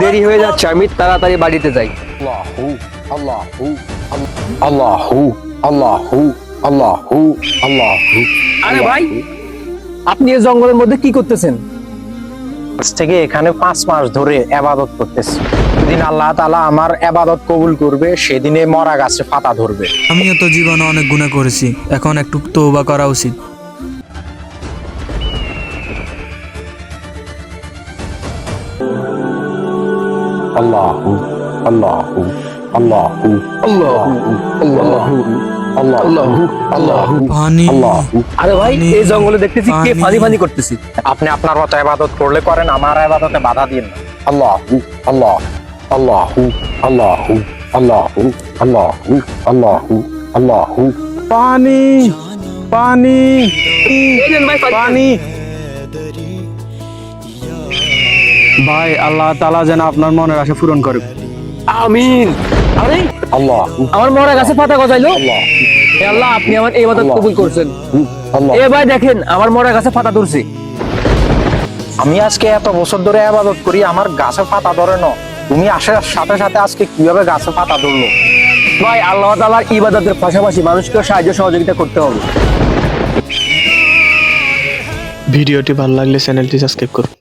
দেরি হয়ে যাচ্ছে, আমি তাড়াতাড়ি বাড়িতে যাই। আল্লাহু আল্লাহু আল্লাহু আল্লাহু আল্লাহু আল্লাহু। আরে ভাই, আপনি এই জঙ্গলের মধ্যে কি করতেছেন? আজ থেকে এখানে 5 মাস ধরে ইবাদত করতেছি। যেদিন আল্লাহ তাআলা আমার ইবাদত কবুল করবে সেদিনে মরা গাছে পাতা ধরবে। আমিও তো জীবনে অনেক গুনাহ করেছি, এখন একটু তওবা করা উচিত। আল্লাহু আল্লাহু আল্লাহু আল্লাহু আল্লাহু আল্লাহু আল্লাহু পানি। আল্লাহু। আরে ভাই, এই জঙ্গলে দেখতেছি কে পানি। ফানি ফানি করতেছি। আপনি আপনার মতো ইবাদত করলে করেন, আমার ইবাদতে বাধা দিন না। আল্লাহু আল্লাহ আল্লাহু আল্লাহু আল্লাহু আল্লাহু আল্লাহু আল্লাহু। পানি পানি এই নেন ভাই পানি। ভাই আল্লাহ তাআলা যেন আপনার মনের আশা পূরণ করে। আমিন। আরে আল্লাহু আমার মরা গাছে পাতা গজাইলো। আল্লাহ হে আল্লাহ, আপনি আমার এই ইবাদত কবুল করছেন। আল্লাহ। এ ভাই দেখেন, আমার মরা গাছে পাতা ধরছে। আমি আজকে এত বছর ধরে ইবাদত করি, আমার গাছে পাতা ধরে না। তুমি আসার সাথে সাথে আজকে কিভাবে গাছে পাতা ধরলো? ভাই, আল্লাহ তাআলার ইবাদতের পাশাপাশি মানুষকে সাহায্য সহযোগিতা করতে হবে। ভিডিওটি ভালো লাগলে চ্যানেলটি সাবস্ক্রাইব করুন।